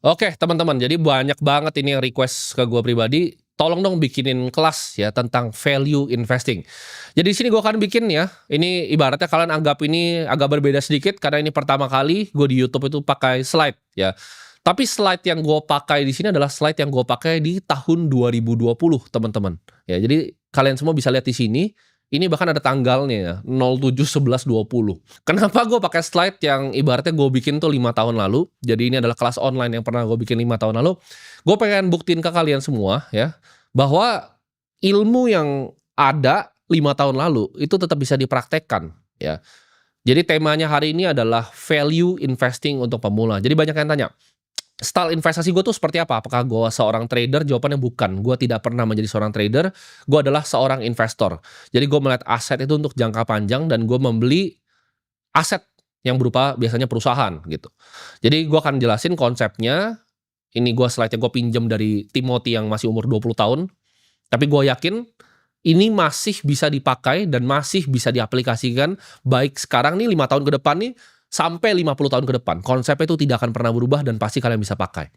Oke, teman-teman, jadi banyak banget ini yang request ke gue pribadi, tolong dong bikinin kelas ya tentang value investing. Jadi di sini gue akan bikin ya, ini ibaratnya kalian anggap ini agak berbeda sedikit karena ini pertama kali gue di YouTube itu pakai slide ya. Tapi slide yang gue pakai di sini adalah slide yang gue pakai di tahun 2020, teman-teman. Ya, jadi kalian semua bisa lihat di sini. Ini bahkan ada tanggalnya ya, 07/11/20. Kenapa gue pakai slide yang ibaratnya gue bikin tuh 5 tahun lalu. Jadi ini adalah kelas online yang pernah gue bikin 5 tahun lalu. Gue pengen buktiin ke kalian semua ya, bahwa ilmu yang ada 5 tahun lalu itu tetap bisa dipraktekkan ya. Jadi temanya hari ini adalah value investing untuk pemula. Jadi banyak yang tanya, style investasi gue tuh seperti apa? Apakah gue seorang trader? Jawabannya bukan. Gue tidak pernah menjadi seorang trader. Gue adalah seorang investor. Jadi gue melihat aset itu untuk jangka panjang dan gue membeli aset yang berupa biasanya perusahaan gitu. Jadi gue akan jelasin konsepnya. Ini gue slide-nya gue pinjam dari Timothy yang masih umur 20 tahun. Tapi gue yakin ini masih bisa dipakai dan masih bisa diaplikasikan baik sekarang nih 5 tahun ke depan nih sampai 50 tahun ke depan. Konsepnya itu tidak akan pernah berubah dan pasti kalian bisa pakai.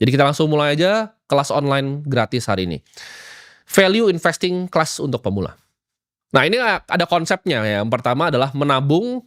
Jadi kita langsung mulai aja kelas online gratis hari ini. Value investing kelas untuk pemula. Nah, ini ada konsepnya ya. Yang pertama adalah menabung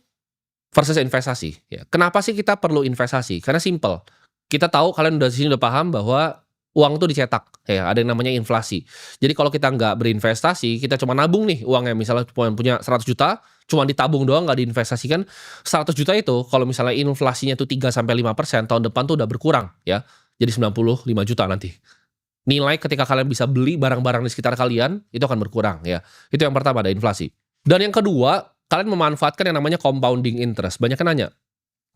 versus investasi. Ya. Kenapa sih kita perlu investasi? Karena simple. Kita tahu kalian udah di sini udah paham bahwa uang tuh dicetak. Ya, ada yang namanya inflasi. Jadi kalau kita nggak berinvestasi, kita cuma nabung nih uangnya. Misalnya punya 100 juta, cuma ditabung doang nggak diinvestasikan. 100 juta itu kalau misalnya inflasinya tuh 3-5%, tahun depan tuh udah berkurang ya. Jadi 95 juta nanti. Nilai ketika kalian bisa beli barang-barang di sekitar kalian itu akan berkurang ya. Itu yang pertama, ada inflasi. Dan yang kedua, kalian memanfaatkan yang namanya compounding interest. Banyak yang nanya,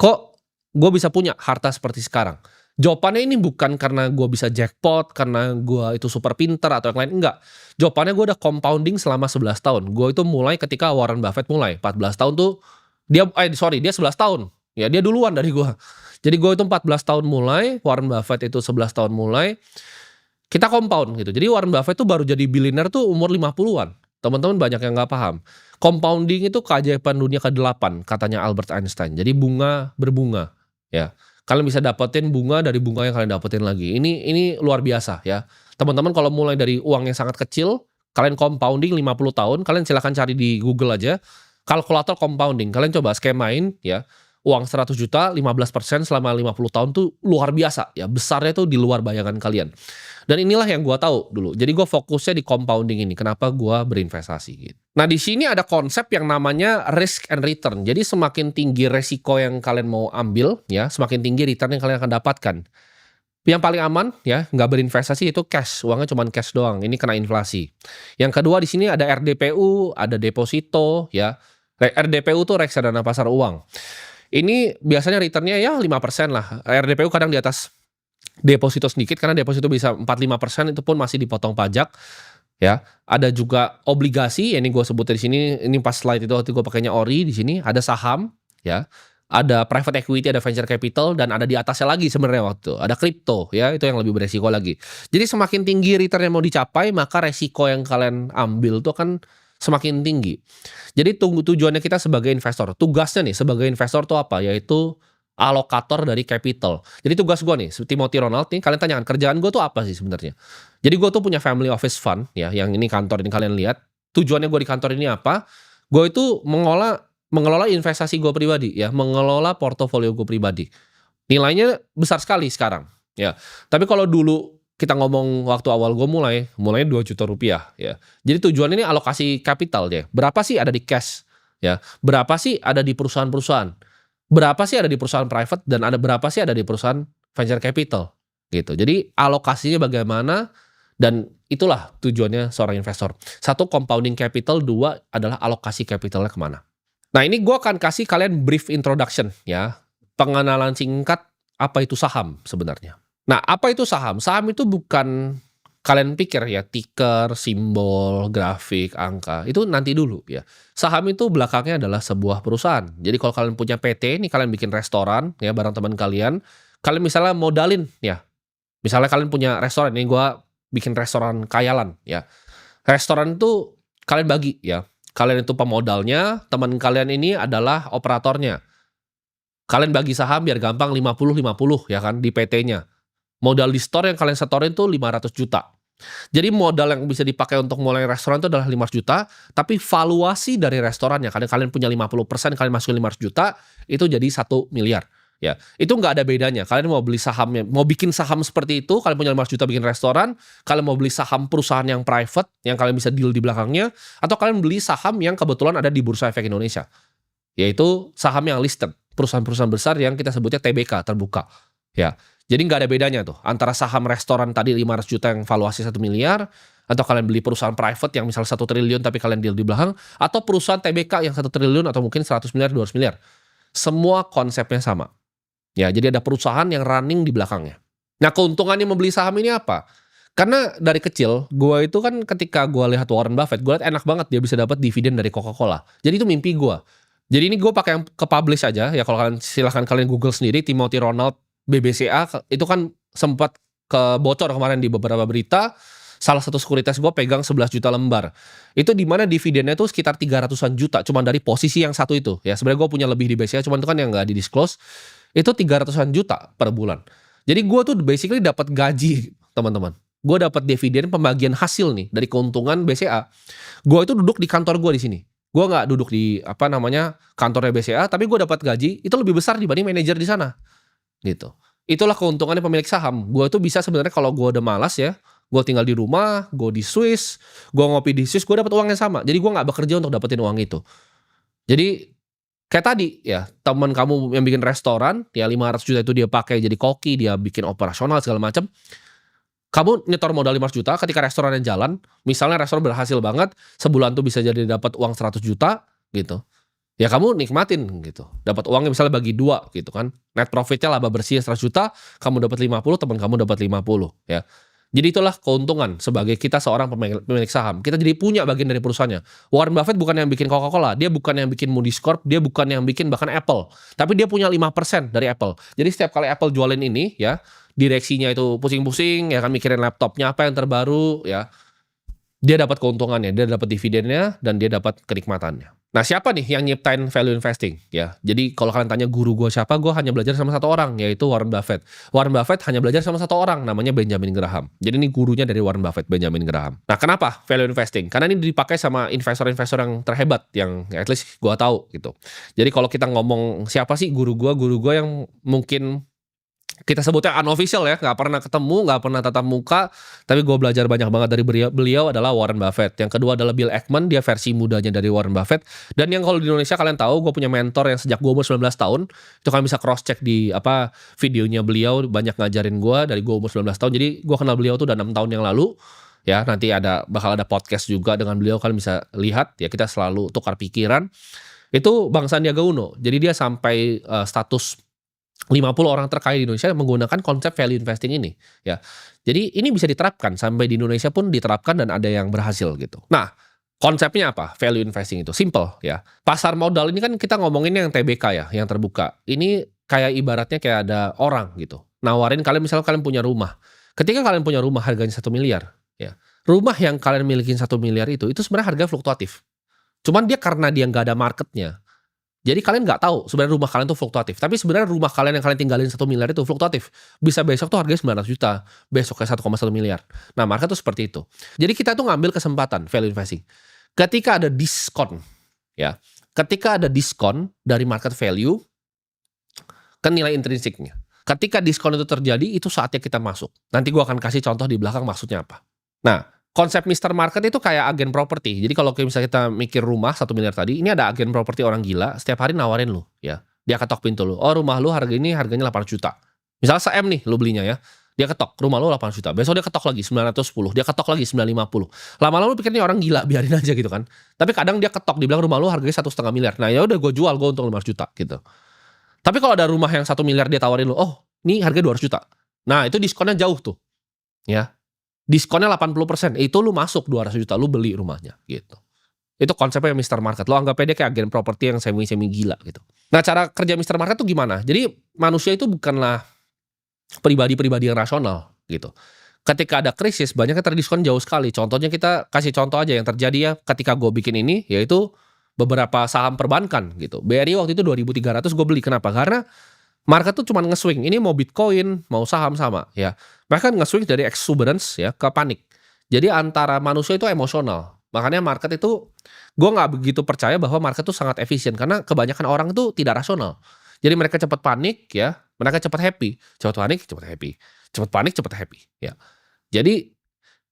kok gue bisa punya harta seperti sekarang? Jawabannya ini bukan karena gue bisa jackpot, karena gue itu super pinter atau yang lain, enggak. Jawabannya gue udah compounding selama 11 tahun. Gue itu mulai ketika Warren Buffett mulai, 14 tahun tuh, dia 11 tahun. Ya, dia duluan dari gue. Jadi gue itu 14 tahun mulai, Warren Buffett itu 11 tahun mulai, kita compound gitu. Jadi Warren Buffett tuh baru jadi billionaire tuh umur 50-an. Teman-teman banyak yang nggak paham. Compounding itu keajaiban dunia ke-8 katanya Albert Einstein. Jadi bunga berbunga ya. Kalian bisa dapetin bunga dari bunga yang kalian dapetin lagi. Ini luar biasa ya. Teman-teman kalau mulai dari uang yang sangat kecil, kalian compounding 50 tahun, kalian silahkan cari di Google aja. Kalkulator compounding, kalian coba skemain ya. Uang 100 juta, 15% selama 50 tahun tuh luar biasa ya. Besarnya tuh di luar bayangan kalian. Dan inilah yang gue tahu dulu. Jadi gue fokusnya di compounding ini. Kenapa gue berinvestasi gitu. Nah, di sini ada konsep yang namanya risk and return. Jadi semakin tinggi resiko yang kalian mau ambil ya, semakin tinggi return yang kalian akan dapatkan. Yang paling aman ya, nggak berinvestasi itu cash. Uangnya cuma cash doang. Ini kena inflasi. Yang kedua di sini ada RDPU, ada deposito ya. RDPU tuh reksadana pasar uang. Ini biasanya returnnya ya 5% lah. RDPU kadang di atas deposito sedikit karena deposito bisa 4-5%, itu pun masih dipotong pajak ya. Ada juga obligasi, ya ini gue sebutin di sini, ini pas slide itu waktu gue pakainya ori di sini, ada saham ya. Ada private equity, ada venture capital, dan ada di atasnya lagi sebenarnya waktu ada kripto ya, itu yang lebih beresiko lagi. Jadi semakin tinggi return yang mau dicapai, maka resiko yang kalian ambil tuh kan semakin tinggi. Jadi tujuannya kita sebagai investor, tugasnya nih sebagai investor tuh apa? Yaitu alokator dari capital. Jadi tugas gue nih, Timothy Ronald nih, kalian tanyakan kerjaan gue tuh apa sih sebenarnya? Jadi gue tuh punya family office fund ya, yang ini kantor ini kalian lihat. Tujuannya gue di kantor ini apa? Gue itu mengelola investasi gue pribadi ya, mengelola portofolio gue pribadi. Nilainya besar sekali sekarang ya. Tapi kalau dulu kita ngomong waktu awal gue mulai 2 juta rupiah ya. Jadi tujuan ini alokasi capital ya. Berapa sih ada di cash ya? Berapa sih ada di perusahaan-perusahaan? Berapa sih ada di perusahaan private dan ada berapa sih ada di perusahaan venture capital gitu. Jadi alokasinya bagaimana, dan itulah tujuannya seorang investor. Satu, compounding capital. Dua adalah alokasi capitalnya kemana. Nah, ini gue akan kasih kalian brief introduction ya. Pengenalan singkat apa itu saham sebenarnya. Nah, apa itu saham? Saham itu bukan kalian pikir ya, ticker, simbol, grafik, angka, itu nanti dulu ya. Saham itu belakangnya adalah sebuah perusahaan. Jadi kalau kalian punya PT, nih kalian bikin restoran ya bareng teman kalian misalnya modalin ya. Misalnya kalian punya restoran, ini gue bikin restoran Kayalan ya. Restoran itu kalian bagi ya. Kalian itu pemodalnya, teman kalian ini adalah operatornya. Kalian bagi saham biar gampang 50-50 ya kan di PT-nya. Modal di store yang kalian setorin tuh 500 juta. Jadi modal yang bisa dipakai untuk mulai restoran itu adalah 500 juta, tapi valuasi dari restorannya, kadang kalian punya 50%, kalian masukin 500 juta, itu jadi 1 miliar. Ya, itu nggak ada bedanya. Kalian mau beli sahamnya, mau bikin saham seperti itu, kalian punya 500 juta bikin restoran, kalian mau beli saham perusahaan yang private, yang kalian bisa deal di belakangnya, atau kalian beli saham yang kebetulan ada di Bursa Efek Indonesia. Yaitu saham yang listed, perusahaan-perusahaan besar yang kita sebutnya TBK, terbuka. Ya, jadi nggak ada bedanya tuh antara saham restoran tadi 500 juta yang valuasi 1 miliar, atau kalian beli perusahaan private yang misal 1 triliun tapi kalian deal di belakang, atau perusahaan TBK yang 1 triliun atau mungkin 100 miliar, 200 miliar. Semua konsepnya sama. Ya, jadi ada perusahaan yang running di belakangnya. Nah, keuntungannya membeli saham ini apa? Karena dari kecil, gue itu kan ketika gue lihat Warren Buffett, gue lihat enak banget dia bisa dapat dividen dari Coca-Cola. Jadi itu mimpi gue. Jadi ini gue pakai yang ke publish aja ya, kalau kalian silahkan kalian Google sendiri Timothy Ronald BBCA, itu kan sempat kebocor kemarin di beberapa berita. Salah satu sekuritas gue pegang 11 juta lembar. Itu dimana dividennya itu sekitar 300-an juta, cuman dari posisi yang satu itu. Ya sebenarnya gue punya lebih di BCA, cuman itu kan yang nggak di-disclose. Itu 300-an juta per bulan. Jadi gue tuh basically dapat gaji, teman-teman. Gue dapat dividen pembagian hasil nih dari keuntungan BCA. Gue itu duduk di kantor gue di sini. Gue nggak duduk di kantornya BCA, tapi gue dapat gaji itu lebih besar dibanding manajer di sana, gitu. Itulah keuntungannya pemilik saham. Gue tuh bisa sebenarnya kalau gue udah malas ya, gue tinggal di rumah, gue di Swiss, gue ngopi di Swiss, gue dapat uangnya sama. Jadi gue nggak bekerja untuk dapetin uang itu. Jadi kayak tadi ya, teman kamu yang bikin restoran, ya 500 juta itu dia pakai jadi koki, dia bikin operasional segala macam. Kamu nyetor modal 500 juta ketika restorannya jalan, misalnya restoran berhasil banget, sebulan tuh bisa jadi dapat uang 100 juta gitu. Ya kamu nikmatin gitu. Dapat uangnya misalnya bagi 2 gitu kan. Net profitnya laba bersih 100 juta, kamu dapat 50, teman kamu dapat 50 ya. Jadi itulah keuntungan sebagai kita seorang pemilik saham. Kita jadi punya bagian dari perusahaannya. Warren Buffett bukan yang bikin Coca-Cola, dia bukan yang bikin Moody's Corp, dia bukan yang bikin bahkan Apple. Tapi dia punya 5% dari Apple. Jadi setiap kali Apple jualin ini ya, direksinya itu pusing-pusing ya kan, mikirin laptopnya apa yang terbaru ya. Dia dapat keuntungannya, dia dapat dividennya, dan dia dapat kenikmatannya. Nah, siapa nih yang nyiptain value investing? Ya, jadi kalau kalian tanya guru gue siapa, gue hanya belajar sama satu orang, yaitu Warren Buffett. Warren Buffett hanya belajar sama satu orang, namanya Benjamin Graham. Jadi ini gurunya dari Warren Buffett, Benjamin Graham. Nah, kenapa value investing? Karena ini dipakai sama investor-investor yang terhebat, yang at least gue tahu gitu. Jadi kalau kita ngomong siapa sih guru gue yang mungkin kita sebutnya unofficial ya, nggak pernah ketemu, nggak pernah tatap muka, tapi gue belajar banyak banget dari beliau adalah Warren Buffett. Yang kedua adalah Bill Ackman, dia versi mudanya dari Warren Buffett. Dan yang kalau di Indonesia kalian tahu, gue punya mentor yang sejak gue umur 19 tahun, itu kalian bisa cross check di videonya beliau, banyak ngajarin gue dari gue umur 19 tahun. Jadi gue kenal beliau tuh udah 6 tahun yang lalu. Ya, nanti bakal ada podcast juga dengan beliau, kalian bisa lihat ya, kita selalu tukar pikiran. Itu Bang Sandiaga Uno. Jadi dia sampai status 50 orang terkaya di Indonesia menggunakan konsep value investing ini ya. Jadi ini bisa diterapkan, sampai di Indonesia pun diterapkan dan ada yang berhasil gitu. Nah, konsepnya apa? Value investing itu simple ya. Pasar modal ini kan kita ngomongin yang TBK ya, yang terbuka. Ini kayak ibaratnya kayak ada orang gitu, nawarin kalian, misalnya kalian punya rumah. Ketika kalian punya rumah harganya 1 miliar ya. Rumah yang kalian milikin 1 miliar itu sebenarnya harga fluktuatif. Cuman dia karena dia nggak ada marketnya. Jadi kalian nggak tahu sebenarnya rumah kalian tuh fluktuatif. Tapi sebenarnya rumah kalian yang kalian tinggalin 1 miliar itu fluktuatif. Bisa besok tuh harganya 900 juta, besoknya 1,1 miliar. Nah, market tuh seperti itu. Jadi kita tuh ngambil kesempatan value investing. Ketika ada diskon, ya, ketika ada diskon dari market value ke nilai intrinsiknya. Ketika diskon itu terjadi, itu saatnya kita masuk. Nanti gua akan kasih contoh di belakang maksudnya apa. Nah, konsep Mr. Market itu kayak agen properti. Jadi kalau misalnya kita mikir rumah 1 miliar tadi, ini ada agen properti orang gila, setiap hari nawarin lu ya. Dia ketok pintu lu. Oh, rumah lu harganya 800 juta. Misalnya se-M nih lu belinya ya. Dia ketok, rumah lu 800 juta. Besok dia ketok lagi 910, dia ketok lagi 950. Lama-lama lu pikir nih orang gila, biarin aja gitu kan. Tapi kadang dia ketok, dibilang rumah lu harganya 1,5 miliar. Nah, ya udah gue jual, gue untung 500 juta gitu. Tapi kalau ada rumah yang 1 miliar dia tawarin lu, oh, ini harga 200 juta. Nah, itu diskonnya jauh tuh. Ya. Diskonnya 80%, itu lu masuk 200 juta, lu beli rumahnya gitu. Itu konsepnya Mr. Market. Lo anggap aja kayak agen properti yang semi-semi gila gitu. Nah, cara kerja Mr. Market tuh gimana? Jadi manusia itu bukanlah pribadi-pribadi yang rasional gitu. Ketika ada krisis, banyaknya terdiskon jauh sekali. Contohnya kita kasih contoh aja yang terjadi ya ketika gue bikin ini, yaitu beberapa saham perbankan gitu. BRI waktu itu 2.300 gue beli. Kenapa? Karena Market tuh cuman nge-swing, ini mau Bitcoin, mau saham sama ya. Mereka nge-swing dari exuberance ya ke panik. Jadi antara manusia itu emosional. Makanya market itu gue nggak begitu percaya bahwa market itu sangat efisien karena kebanyakan orang itu tidak rasional. Jadi mereka cepat panik ya, mereka cepat happy, cepat panik, cepat happy, cepat panik, cepat happy ya. Jadi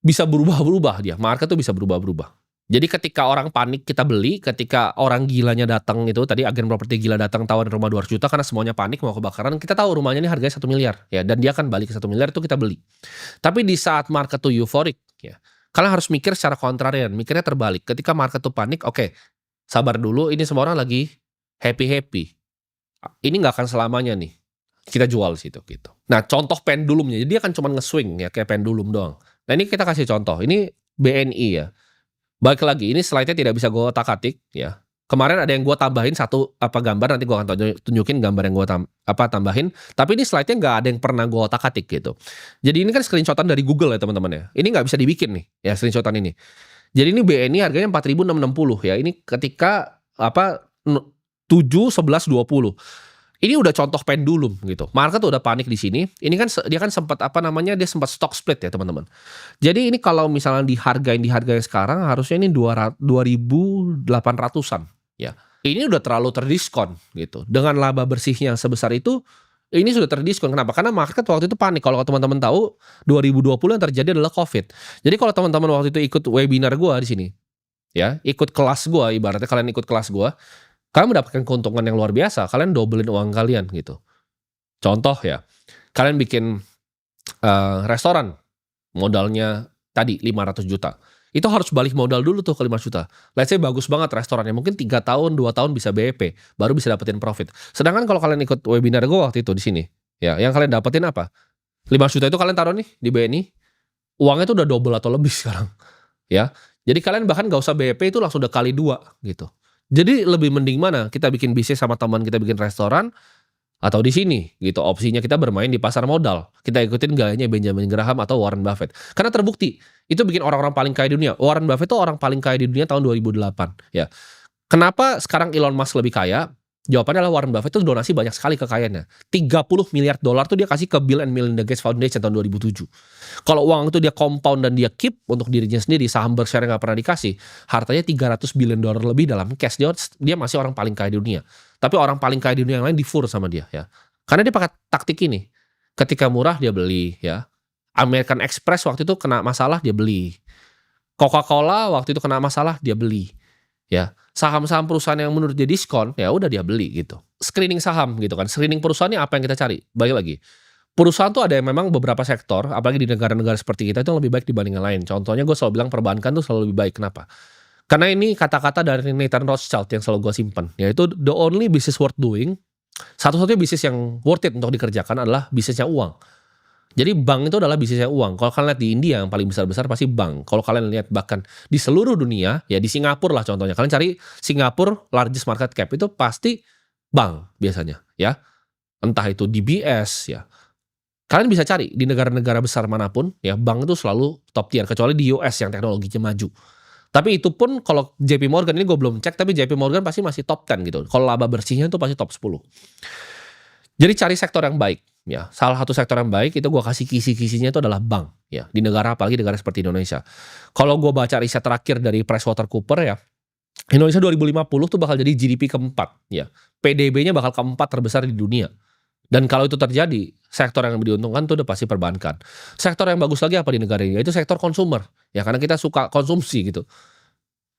bisa berubah-berubah dia, market tuh bisa berubah-berubah. Jadi ketika orang panik kita beli, ketika orang gilanya datang itu tadi agen properti gila datang tawarin rumah 200 juta karena semuanya panik mau kebakaran, kita tahu rumahnya ini harganya 1 miliar ya dan dia akan balik ke 1 miliar itu kita beli. Tapi di saat market tuh euphoric ya, kalian harus mikir secara kontrarian, mikirnya terbalik. Ketika market tuh panik, oke, sabar dulu, ini semua orang lagi happy-happy. Ini nggak akan selamanya nih. Kita jual situ gitu. Nah, contoh pendulumnya, jadi dia kan cuma nge-swing ya kayak pendulum doang. Nah, ini kita kasih contoh. Ini BNI ya. Balik lagi, ini slide-nya tidak bisa gue otak-atik ya. Kemarin ada yang gue tambahin satu gambar, nanti gue akan tunjukin gambar yang gue tambahin. Tapi ini slide-nya nggak ada yang pernah gue otak-atik gitu. Jadi ini kan screenshotan dari Google ya teman-teman ya. Ini nggak bisa dibikin nih ya screenshotan ini. Jadi ini BNI harganya 4.660 ya. Ini ketika 7.11.20. Ini udah contoh pendulum gitu. Market udah panik di sini. Ini kan dia kan sempat dia sempat stock split ya teman-teman. Jadi ini kalau misalnya dihargain sekarang harusnya ini 2.800-an ya. Ini udah terlalu terdiskon gitu. Dengan laba bersihnya sebesar itu ini sudah terdiskon. Kenapa? Karena market waktu itu panik. Kalau teman-teman tahu 2020 yang terjadi adalah Covid. Jadi kalau teman-teman waktu itu ikut webinar gua di sini ya, ikut kelas gua, ibaratnya kalian ikut kelas gua, kalian mendapatkan keuntungan yang luar biasa. Kalian dobelin uang kalian gitu. Contoh ya, kalian bikin restoran, modalnya tadi 500 juta. Itu harus balik modal dulu tuh ke 5 juta. Let's say bagus banget restorannya, mungkin 3 tahun, 2 tahun bisa BEP, baru bisa dapetin profit. Sedangkan kalau kalian ikut webinar gue waktu itu di sini, ya, yang kalian dapetin apa? 5 juta itu kalian taruh nih di BNI, uangnya itu udah double atau lebih sekarang. Ya. Jadi kalian bahkan gak usah BEP itu langsung udah kali 2 gitu. Jadi lebih mending mana? Kita bikin bisnis sama teman kita bikin restoran atau di sini gitu. Opsinya kita bermain di pasar modal. Kita ikutin gayanya Benjamin Graham atau Warren Buffett. Karena terbukti itu bikin orang-orang paling kaya di dunia. Warren Buffett itu orang paling kaya di dunia tahun 2008 ya. Kenapa sekarang Elon Musk lebih kaya? Jawabannya adalah Warren Buffett itu donasi banyak sekali kekayaannya. 30 miliar dolar tuh dia kasih ke Bill and Melinda Gates Foundation tahun 2007. Kalau uang itu dia compound dan dia keep untuk dirinya sendiri, saham Berkshire nggak pernah dikasih, hartanya 300 billion dolar lebih dalam cash. Dia masih orang paling kaya di dunia. Tapi orang paling kaya di dunia yang lain difur sama dia ya. Karena dia pakai taktik ini. Ketika murah dia beli ya. American Express waktu itu kena masalah dia beli. Coca-Cola waktu itu kena masalah dia beli. Ya, saham-saham perusahaan yang menurut dia diskon, ya udah dia beli gitu. Screening saham gitu kan. Screening perusahaan ini apa yang kita cari? Balik lagi. Perusahaan tuh ada yang memang beberapa sektor, apalagi di negara-negara seperti kita itu yang lebih baik dibanding yang lain. Contohnya gue selalu bilang perbankan tuh selalu lebih baik. Kenapa? Karena ini kata-kata dari Nathan Rothschild yang selalu gue simpan. Yaitu the only business worth doing, satu-satunya bisnis yang worth it untuk dikerjakan adalah bisnisnya uang. Jadi bank itu adalah bisnisnya uang. Kalau kalian lihat di India yang paling besar-besar pasti bank. Kalau kalian lihat bahkan di seluruh dunia, ya di Singapura lah contohnya. Kalian cari Singapura largest market cap itu pasti bank biasanya ya. Entah itu DBS ya. Kalian bisa cari di negara-negara besar manapun ya, bank itu selalu top tier kecuali di US yang teknologinya maju. Tapi itu pun kalau JP Morgan, ini gue belum cek, tapi JP Morgan pasti masih top 10 gitu. Kalau laba bersihnya itu pasti top 10. Jadi cari sektor yang baik ya. Salah satu sektor yang baik itu gue kasih kisi-kisinya itu adalah bank ya. Di negara apalagi negara seperti Indonesia. Kalau gue baca riset terakhir dari PricewaterhouseCoopers ya, Indonesia 2050 tuh bakal jadi GDP keempat ya. PDB-nya bakal keempat terbesar di dunia. Dan kalau itu terjadi, sektor yang diuntungkan tuh udah pasti perbankan. Sektor yang bagus lagi apa di negara ini? Itu sektor consumer ya, karena kita suka konsumsi gitu.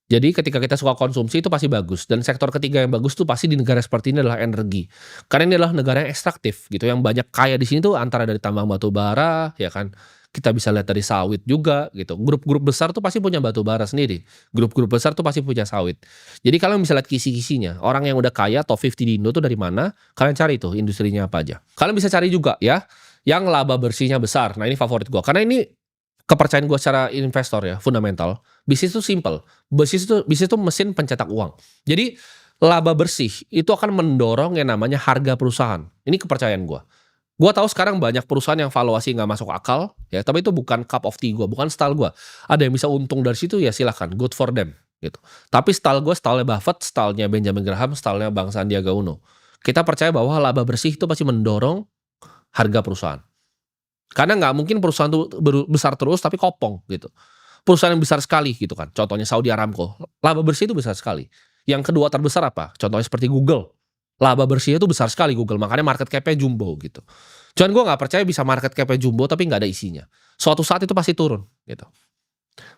Jadi ketika kita suka konsumsi itu pasti bagus. Dan sektor ketiga yang bagus tuh pasti di negara seperti ini adalah energi. Karena ini adalah negara yang ekstraktif gitu. Yang banyak kaya di sini tuh antara dari tambang batu bara ya kan. Kita bisa lihat dari sawit juga gitu. Grup-grup besar tuh pasti punya batu bara sendiri. Grup-grup besar tuh pasti punya sawit. Jadi kalian bisa lihat kisi-kisinya. Orang yang udah kaya top 50 di Indo tuh dari mana? Kalian cari tuh industrinya apa aja. Kalian bisa cari juga ya yang laba bersihnya besar. Nah ini favorit gua. Karena ini kepercayaan gue secara investor ya, fundamental. Bisnis itu simple. Bisnis itu mesin pencetak uang. Jadi laba bersih itu akan mendorong yang namanya harga perusahaan. Ini kepercayaan gue. Gue tahu sekarang banyak perusahaan yang valuasi nggak masuk akal, ya. Tapi itu bukan cup of tea gue, bukan style gue. Ada yang bisa untung dari situ ya silahkan, good for them, gitu. Tapi style gue, stylenya Buffett, stylenya Benjamin Graham, stylenya Bang Sandiaga Uno. Kita percaya bahwa laba bersih itu pasti mendorong harga perusahaan. Karena nggak mungkin perusahaan itu besar terus tapi kopong gitu. Perusahaan yang besar sekali gitu kan, contohnya Saudi Aramco, laba bersih itu besar sekali. Yang kedua terbesar apa? Contohnya seperti Google, laba bersihnya itu besar sekali Google, makanya market cap-nya jumbo gitu. Cuman gue nggak percaya bisa market cap-nya jumbo tapi nggak ada isinya. Suatu saat itu pasti turun gitu.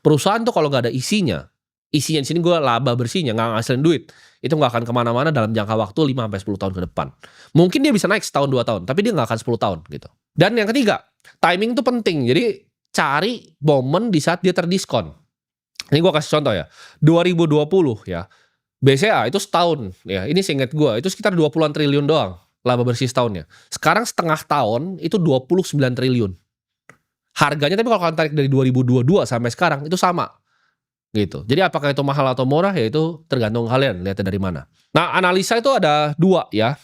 Perusahaan tuh kalau nggak ada isinya di sini gue laba bersihnya nggak ngasilin duit, itu nggak akan kemana-mana dalam jangka waktu 5-10 tahun ke depan. Mungkin dia bisa naik setahun 2 tahun, tapi dia nggak akan 10 tahun gitu. Dan yang ketiga, timing itu penting. Jadi cari momen di saat dia terdiskon. Ini gue kasih contoh ya. 2020 ya. BCA itu setahun ya. Ini seingat gue itu sekitar 20-an triliun doang laba bersih setahunnya. Sekarang setengah tahun itu 29 triliun. Harganya tapi kalau kalian tarik dari 2022 sampai sekarang itu sama. Gitu. Jadi apakah itu mahal atau murah ya itu tergantung kalian lihatnya dari mana. Nah, analisa itu ada 2 ya.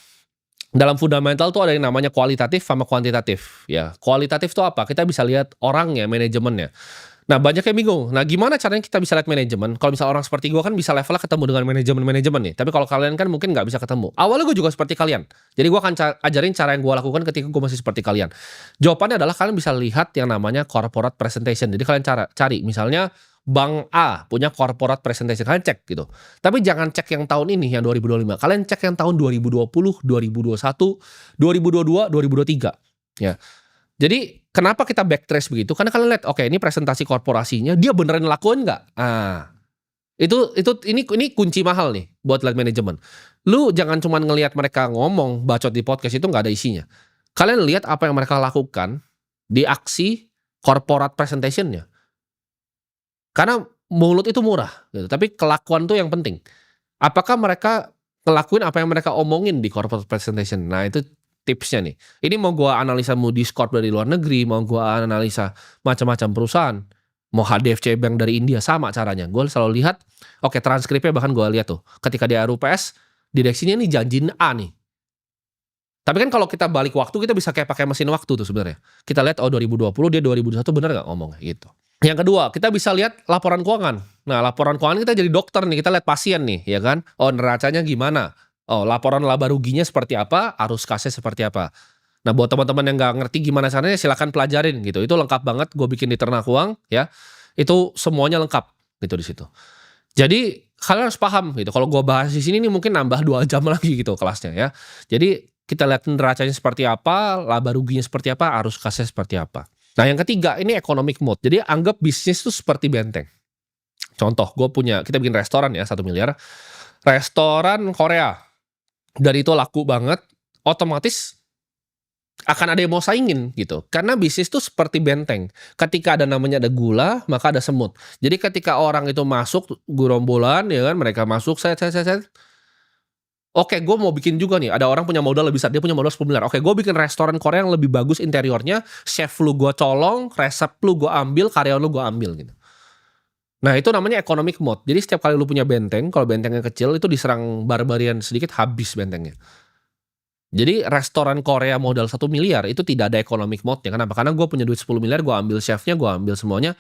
Dalam fundamental tuh ada yang namanya kualitatif sama kuantitatif ya. Kualitatif tuh apa? Kita bisa lihat orangnya, manajemennya. Nah, banyak yang bingung. Nah, gimana caranya kita bisa lihat manajemen? Kalau misal orang seperti gue kan bisa levelnya ketemu dengan manajemen nih. Tapi kalau kalian kan mungkin nggak bisa ketemu. Awalnya gue juga seperti kalian. Jadi gue akan ajarin cara yang gue lakukan ketika gue masih seperti kalian. Jawabannya adalah kalian bisa lihat yang namanya corporate presentation. Jadi kalian cari misalnya Bank A punya corporate presentation, kalian cek gitu. Tapi jangan cek yang tahun ini yang 2025. Kalian cek yang tahun 2020, 2021, 2022, 2023. Ya. Jadi kenapa kita backtrace begitu? Karena kalian lihat, oke, ini presentasi korporasinya, dia beneran lakuin nggak? Ini kunci mahal nih buat lihat manajemen. Lu jangan cuma ngelihat mereka ngomong, bacot di podcast itu nggak ada isinya. Kalian lihat apa yang mereka lakukan di aksi corporate presentationnya. Karena mulut itu murah, gitu. Tapi kelakuan tuh yang penting. Apakah mereka ngelakuin apa yang mereka omongin di corporate presentation? Nah, itu tipsnya nih. Ini mau gua analisa Moody's Corp dari luar negeri, mau gua analisa macam-macam perusahaan, mau HDFC Bank dari India, sama caranya. Gue selalu lihat, oke, transkripnya bahkan gua lihat tuh. Ketika di RUPS, direksinya nih janjiin A nih. Tapi kan kalau kita balik waktu, kita bisa kayak pakai mesin waktu tuh sebenarnya. Kita lihat, 2020, dia 2021 bener nggak ngomong gitu. Yang kedua, kita bisa lihat laporan keuangan. Nah, laporan keuangan kita jadi dokter nih, kita lihat pasien nih, ya kan? Oh, neracanya gimana? Oh, laporan laba ruginya seperti apa? Arus kasnya seperti apa? Nah, buat teman-teman yang nggak ngerti gimana caranya, silakan pelajarin gitu. Itu lengkap banget, gue bikin di Ternak Uang, ya. Itu semuanya lengkap gitu di situ. Jadi kalian harus paham gitu. Kalau gue bahas di sini nih mungkin nambah 2 jam lagi gitu kelasnya ya. Jadi kita lihat neracanya seperti apa, laba ruginya seperti apa, arus kasnya seperti apa. Nah, yang ketiga ini economic mode. Jadi anggap bisnis itu seperti benteng. Contoh, kita bikin restoran ya 1 miliar. Restoran Korea. Dan itu laku banget, otomatis akan ada yang mau saingin gitu. Karena bisnis itu seperti benteng. Ketika ada namanya ada gula, maka ada semut. Jadi ketika orang itu masuk gerombolan ya kan, mereka masuk set. Oke, gue mau bikin juga nih. Ada orang punya modal lebih besar, dia punya modal 10 miliar. Oke, gue bikin restoran Korea yang lebih bagus interiornya, chef lu gue colong, resep lu gue ambil, karyawan lu gue ambil gitu. Nah, itu namanya economic mode. Jadi setiap kali lu punya benteng, kalau bentengnya kecil itu diserang barbarian sedikit habis bentengnya. Jadi restoran Korea modal 1 miliar itu tidak ada economic mode-nya. Kenapa? Karena gue punya duit 10 miliar, gue ambil chefnya, gue ambil semuanya.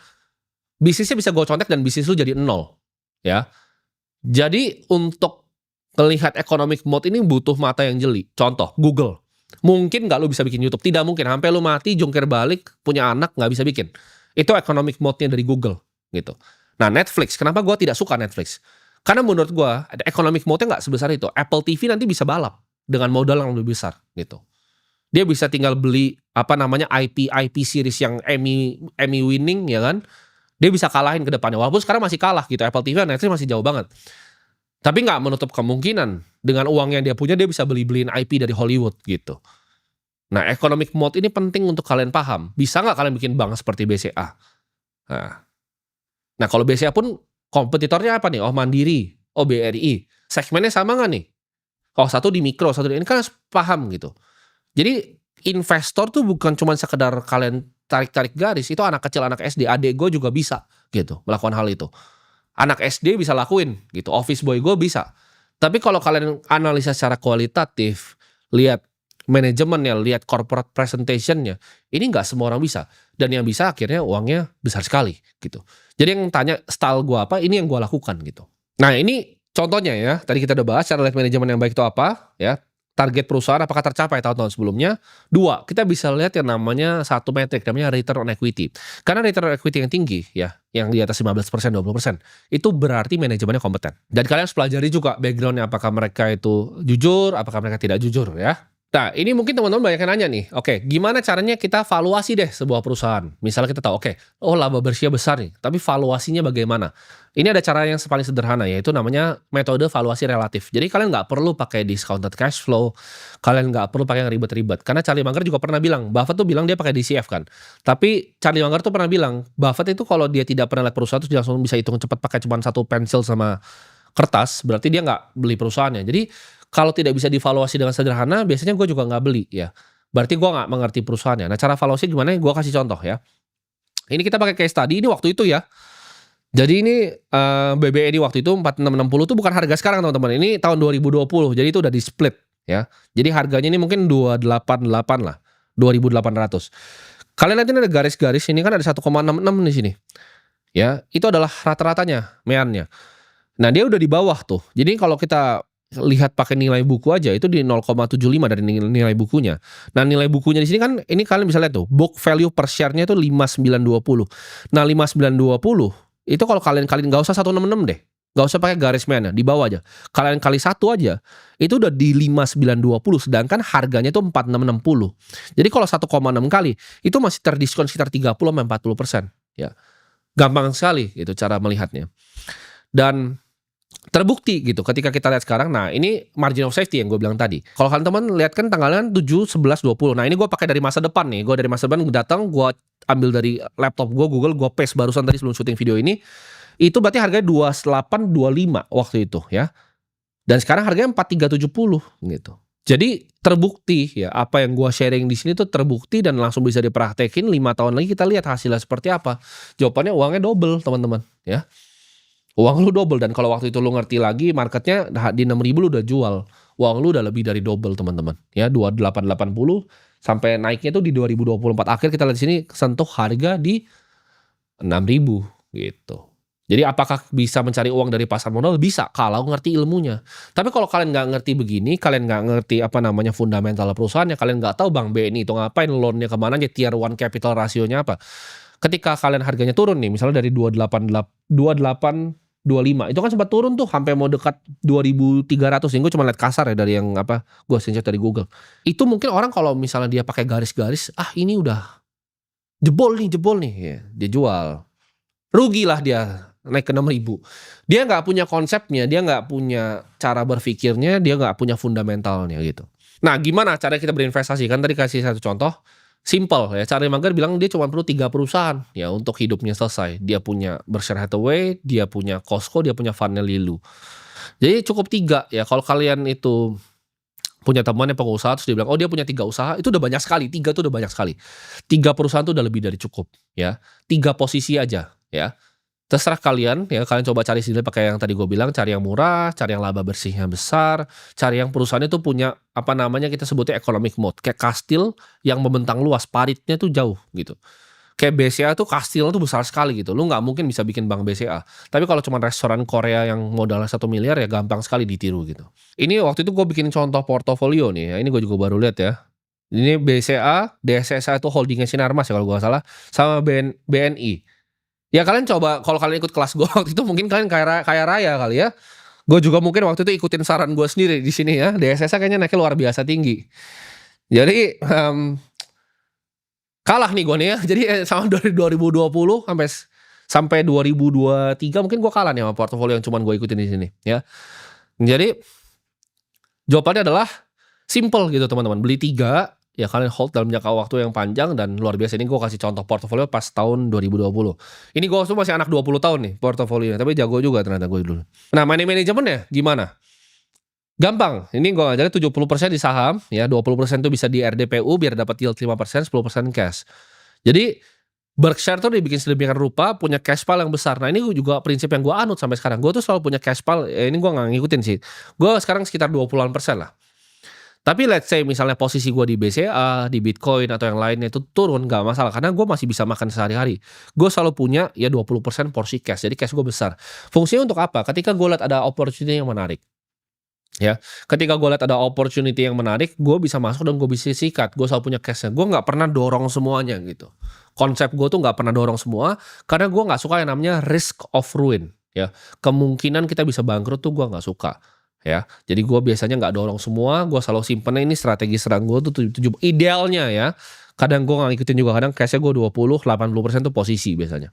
Bisnisnya bisa gue contek dan bisnis lu jadi 0. Ya. Jadi untuk melihat economic mode ini butuh mata yang jeli. Contoh, Google. Mungkin nggak lu bisa bikin YouTube. Tidak mungkin. Sampai lu mati, jungkir balik, punya anak, nggak bisa bikin. Itu economic mode-nya dari Google. Gitu. Nah, Netflix. Kenapa gue tidak suka Netflix? Karena menurut gue, economic mode-nya nggak sebesar itu. Apple TV nanti bisa balap dengan modal yang lebih besar. Gitu. Dia bisa tinggal beli, IP series yang Emmy winning, ya kan? Dia bisa kalahin ke depannya. Walaupun sekarang masih kalah gitu. Apple TV dan Netflix masih jauh banget. Tapi nggak menutup kemungkinan dengan uang yang dia punya dia bisa beliin IP dari Hollywood gitu. Nah, economic mode ini penting untuk kalian paham. Bisa nggak kalian bikin bank seperti BCA? Nah, kalau BCA pun kompetitornya apa nih? Oh, Mandiri, oh BRI. Segmennya sama nggak nih? Oh, satu di mikro, satu di ini kan harus paham gitu. Jadi investor tuh bukan cuma sekedar kalian tarik-tarik garis. Itu anak kecil, anak SD, adik gue juga bisa gitu melakukan hal itu. Anak SD bisa lakuin gitu, office boy gue bisa. Tapi kalau kalian analisa secara kualitatif, lihat manajemennya, lihat corporate presentationnya, ini nggak semua orang bisa. Dan yang bisa akhirnya uangnya besar sekali gitu. Jadi yang tanya style gue apa, ini yang gue lakukan gitu. Nah, ini contohnya ya, tadi kita udah bahas cara lihat manajemen yang baik itu apa ya. target perusahaan apakah tercapai tahun-tahun sebelumnya. 2, kita bisa lihat yang namanya satu metrik namanya return on equity. Karena return on equity yang tinggi ya, yang di atas 15%, 20%, itu berarti manajemennya kompeten. Dan kalian harus pelajari juga background-nya, apakah mereka itu jujur, apakah mereka tidak jujur ya. Nah, ini mungkin teman-teman banyak yang nanya nih, oke, gimana caranya kita valuasi deh sebuah perusahaan? Misalnya kita tahu, oke, oh laba bersihnya besar nih, tapi valuasinya bagaimana? Ini ada cara yang paling sederhana, yaitu namanya metode valuasi relatif. Jadi kalian nggak perlu pakai discounted cash flow, kalian nggak perlu pakai yang ribet-ribet. Karena Charlie Munger juga pernah bilang, Buffett tuh bilang dia pakai DCF kan. Tapi Charlie Munger tuh pernah bilang, Buffett itu kalau dia tidak pernah lihat perusahaan, terus dia langsung bisa hitung cepat pakai cuma satu pensil sama kertas, berarti dia nggak beli perusahaannya. Jadi kalau tidak bisa divaluasi dengan sederhana, biasanya gue juga nggak beli ya. Berarti gue nggak mengerti perusahaannya. Nah, cara valuasi gimana? Gue kasih contoh ya. Ini kita pakai case study, ini waktu itu ya. Jadi ini BBNI waktu itu 4660 tuh bukan harga sekarang teman-teman. Ini tahun 2020, jadi itu udah di split ya. Jadi harganya ini mungkin 288 lah, 2.800. Kalian lihat ini ada garis-garis, ini kan ada 1,66 di sini. Ya, itu adalah rata-ratanya, meannya. Nah, dia udah di bawah tuh. Jadi kalau kita lihat pakai nilai buku aja itu di 0,75 dari nilai bukunya. Nah, nilai bukunya di sini kan ini kalian bisa lihat tuh, book value per share-nya itu 5920. Nah, 5920 itu kalau kalian nggak usah 166 deh. Nggak usah pakai garis merah, di bawah aja. Kalian kali 1 aja, itu udah di 5920, sedangkan harganya itu 4660. Jadi kalau 1,6 kali, itu masih terdiskon sekitar 30-40%. Ya. Gampang sekali gitu cara melihatnya. Dan terbukti gitu ketika kita lihat sekarang. Nah, ini margin of safety yang gue bilang tadi. Kalau kalian teman lihat kan tanggalnya 7, 11, 20. Nah, ini gue pakai dari masa depan nih. Gue dari masa depan datang, gue ambil dari laptop gue, Google, gue paste barusan tadi sebelum syuting video ini. Itu berarti harganya 2825 waktu itu ya. Dan sekarang harganya 4370 gitu. Jadi terbukti ya, apa yang gue sharing di sini tuh terbukti dan langsung bisa dipraktekin. 5 tahun lagi kita lihat hasilnya seperti apa. Jawabannya uangnya double teman-teman ya. Uang lu double, dan kalau waktu itu lu ngerti lagi marketnya di 6.000 lu udah jual. Uang lu udah lebih dari double teman-teman. Ya 2880 sampai naiknya tuh di 2024 akhir kita lihat di sini sentuh harga di 6.000 gitu. Jadi apakah bisa mencari uang dari pasar modal? Bisa kalau ngerti ilmunya. Tapi kalau kalian nggak ngerti begini, kalian nggak ngerti apa namanya fundamental perusahaannya, kalian nggak tahu Bang BNI itu ngapain, loannya kemana aja, tier 1 capital rasionya apa. Ketika kalian harganya turun nih, misalnya dari 2825 itu kan sempat turun tuh sampai mau dekat 2.300. Ini gue cuma lihat kasar ya dari yang apa gue screenshot dari Google. Itu mungkin orang kalau misalnya dia pakai garis-garis, ini udah jebol nih ya, dia jual. Rugi lah dia naik ke 6.000. Dia nggak punya konsepnya, dia nggak punya cara berpikirnya, dia nggak punya fundamentalnya gitu. Nah, gimana cara kita berinvestasi? Kan tadi kasih satu contoh. Simple ya, Charlie Munger bilang dia cuma perlu 3 perusahaan ya untuk hidupnya selesai. Dia punya Berkshire Hathaway, dia punya Costco, dia punya Vanilla Lu. Jadi cukup 3 ya. Kalau kalian itu punya teman yang pengusaha terus dia bilang, oh dia punya 3 usaha, itu udah banyak sekali. 3 tuh udah banyak sekali. 3 perusahaan tuh udah lebih dari cukup ya. 3 posisi aja ya. Terserah kalian ya, kalian coba cari sendiri pakai yang tadi gue bilang, cari yang murah, cari yang laba bersihnya besar, cari yang perusahaan itu punya apa namanya kita sebutnya economic mode, kayak kastil yang membentang luas, paritnya tuh jauh gitu. Kayak BCA tuh kastilnya tuh besar sekali gitu, lu nggak mungkin bisa bikin bank BCA. Tapi kalau cuma restoran Korea yang modalnya 1 miliar ya gampang sekali ditiru gitu. Ini waktu itu gue bikin contoh portofolio nih ya, ini gue juga baru lihat ya. Ini BCA, DSSA itu holdingnya Sinarmas ya kalau gue gak salah, sama BNI. Ya kalian coba, kalau kalian ikut kelas gue waktu itu mungkin kalian kaya raya kali ya. Gue juga mungkin waktu itu ikutin saran gue sendiri di sini ya. DSSA kayaknya naiknya luar biasa tinggi. Jadi kalah nih gue nih ya. Jadi sama dari 2020 sampai 2023 mungkin gue kalah nih sama portofolio yang cuman gue ikutin di sini ya. Jadi jawabannya adalah simple gitu teman-teman. Beli 3 ya, kalian hold dalam jangka waktu yang panjang dan luar biasa. Ini gue kasih contoh portofolio pas tahun 2020. Ini gue tuh masih anak 20 tahun nih portofolionya, tapi jago juga ternyata gue dulu. Nah, money managementnya gimana? Gampang. Ini gue ngajarin 70% di saham ya, 20% tuh bisa di RDPU biar dapat yield 5%, 10% cash. Jadi Berkshire tuh dibikin sedemikian rupa, punya cash pile yang besar. Nah, ini juga prinsip yang gue anut sampai sekarang. Gue tuh selalu punya cash pile, ini gue gak ngikutin sih. Gue sekarang sekitar 20% lah. Tapi let's say misalnya posisi gue di BCA, di Bitcoin atau yang lainnya itu turun, gak masalah. Karena gue masih bisa makan sehari-hari. Gue selalu punya ya 20% porsi cash. Jadi cash gue besar. Fungsinya untuk apa? Ketika gue lihat ada opportunity yang menarik. Ya, ketika gue lihat ada opportunity yang menarik, gue bisa masuk dan gue bisa sikat. Gue selalu punya cash-nya. Gue nggak pernah dorong semuanya gitu. Konsep gue tuh nggak pernah dorong semua, karena gue nggak suka yang namanya risk of ruin. Ya, kemungkinan kita bisa bangkrut tuh gue nggak suka. Ya, jadi gue biasanya nggak dorong semua. Gue selalu simpennya, ini strategi serang gue tuh idealnya ya. Kadang gue nggak ngikutin juga. Kadang cash-nya gue 80% tuh posisi biasanya.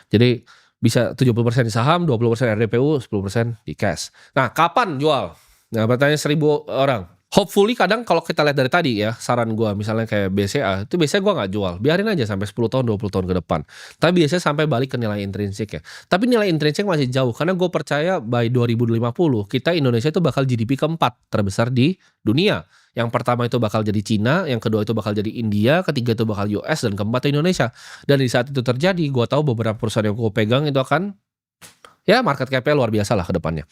Jadi bisa 70% di saham, 20% RDPU, 10% di cash. Nah, kapan jual? Nah, pertanyaan 1000 orang. Hopefully kadang kalau kita lihat dari tadi ya, saran gua misalnya kayak BCA, itu biasanya gua nggak jual. Biarin aja sampai 10 tahun, 20 tahun ke depan. Tapi biasanya sampai balik ke nilai intrinsik ya. Tapi nilai intrinsik masih jauh, karena gue percaya by 2050, kita Indonesia itu bakal GDP keempat terbesar di dunia. Yang pertama itu bakal jadi Cina, yang kedua itu bakal jadi India, ketiga itu bakal US, dan keempat itu Indonesia. Dan di saat itu terjadi, gua tahu beberapa perusahaan yang gue pegang itu akan, ya market cap-nya luar biasa lah ke depannya.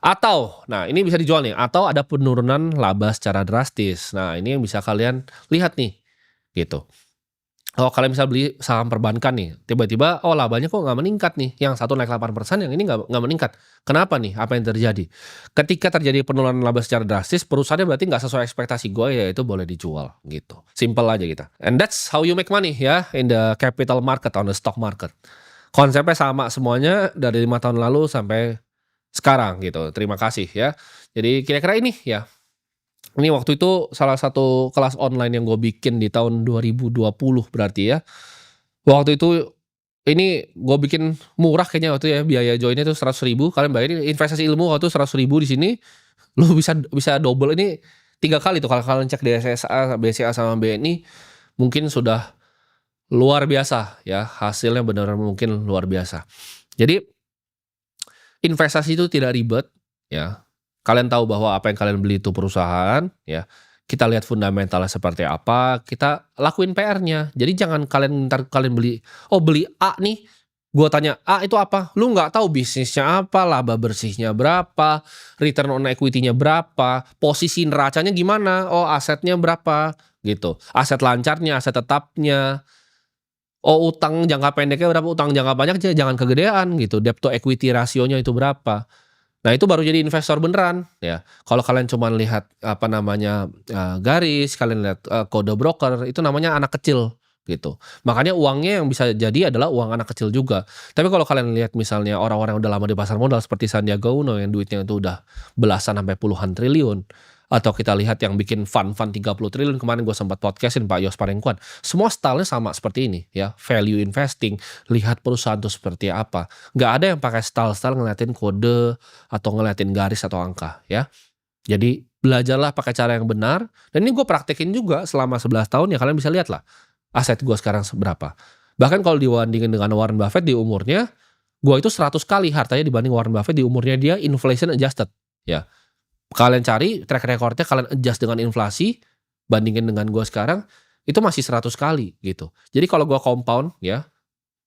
Atau, nah ini bisa dijual nih, atau ada penurunan laba secara drastis. Nah, ini yang bisa kalian lihat nih, gitu. Kalau kalian bisa beli saham perbankan nih, tiba-tiba, oh labanya kok nggak meningkat nih. Yang satu naik 8%, yang ini nggak meningkat. Kenapa nih? Apa yang terjadi? Ketika terjadi penurunan laba secara drastis, perusahaannya berarti nggak sesuai ekspektasi gue, ya itu boleh dijual, gitu. Simple aja kita. And that's how you make money ya, in the capital market, on the stock market. Konsepnya sama semuanya dari 5 tahun lalu sampai sekarang gitu. Terima kasih ya. Jadi kira-kira ini ya. Ini waktu itu salah satu kelas online yang gue bikin di tahun 2020 berarti ya. Waktu itu ini gue bikin murah kayaknya waktu ya, biaya joinnya itu 100.000. Kalian bayarin investasi ilmu waktu itu 100.000 di sini. Lu bisa double ini 3 kali tuh kalau kalian cek di SSA, BCA sama BNI, mungkin sudah luar biasa ya. Hasilnya benar-benar mungkin luar biasa. Jadi investasi itu tidak ribet, ya. Kalian tahu bahwa apa yang kalian beli itu perusahaan, ya. Kita lihat fundamentalnya seperti apa, kita lakuin PR-nya. Jadi jangan ntar kalian beli, oh beli A nih, gua tanya, A itu apa? Lu nggak tahu bisnisnya apa, laba bersihnya berapa, return on equity-nya berapa, posisi neracanya gimana, oh asetnya berapa, gitu. Aset lancarnya, aset tetapnya, oh utang jangka pendeknya berapa, utang jangka panjang jangan kegedean gitu, debt to equity rasionya itu berapa. Nah itu baru jadi investor beneran ya. Kalau kalian cuma lihat apa namanya, garis, kalian lihat, kode broker, itu namanya anak kecil gitu. Makanya uangnya yang bisa jadi adalah uang anak kecil juga. Tapi kalau kalian lihat misalnya orang-orang yang udah lama di pasar modal seperti Sandiaga Uno yang duitnya itu udah belasan sampai puluhan triliun, atau kita lihat yang bikin fund 30 triliun, kemarin gue sempat podcastin Pak Yos Parengkuan. Semua stylenya sama seperti ini ya, value investing, lihat perusahaan itu seperti apa. Nggak ada yang pakai style-style ngeliatin kode atau ngeliatin garis atau angka ya. Jadi belajarlah pakai cara yang benar, dan ini gue praktekin juga selama 11 tahun ya, kalian bisa lihat lah aset gue sekarang seberapa. Bahkan kalau dibandingin dengan Warren Buffett di umurnya, gue itu 100 kali hartanya dibanding Warren Buffett di umurnya dia inflation adjusted ya. Kalian cari track recordnya, kalian adjust dengan inflasi, bandingin dengan gue sekarang, itu masih 100 kali gitu. Jadi kalau gue compound ya,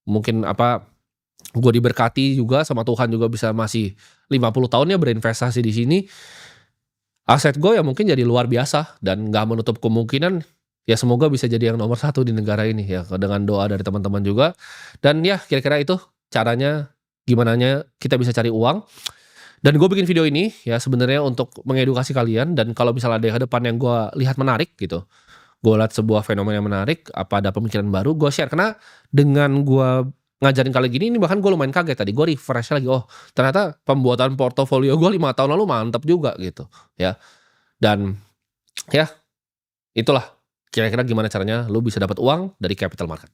mungkin gue diberkati juga sama Tuhan juga bisa masih 50 tahun ya berinvestasi di sini, aset gue ya mungkin jadi luar biasa, dan gak menutup kemungkinan ya semoga bisa jadi yang nomor 1 di negara ini ya, dengan doa dari teman-teman juga. Dan ya kira-kira itu caranya, gimana kita bisa cari uang. Dan gue bikin video ini ya sebenarnya untuk mengedukasi kalian, dan kalau misalnya ada yang ke depan yang gue lihat menarik gitu, gue lihat sebuah fenomena yang menarik, apa ada pemikiran baru, gue share. Karena dengan gue ngajarin kali gini, ini bahkan gue lumayan kaget tadi, gue refresh lagi, oh ternyata pembuatan portofolio gue 5 tahun lalu mantep juga gitu ya. Dan ya itulah kira-kira gimana caranya lu bisa dapat uang dari capital market.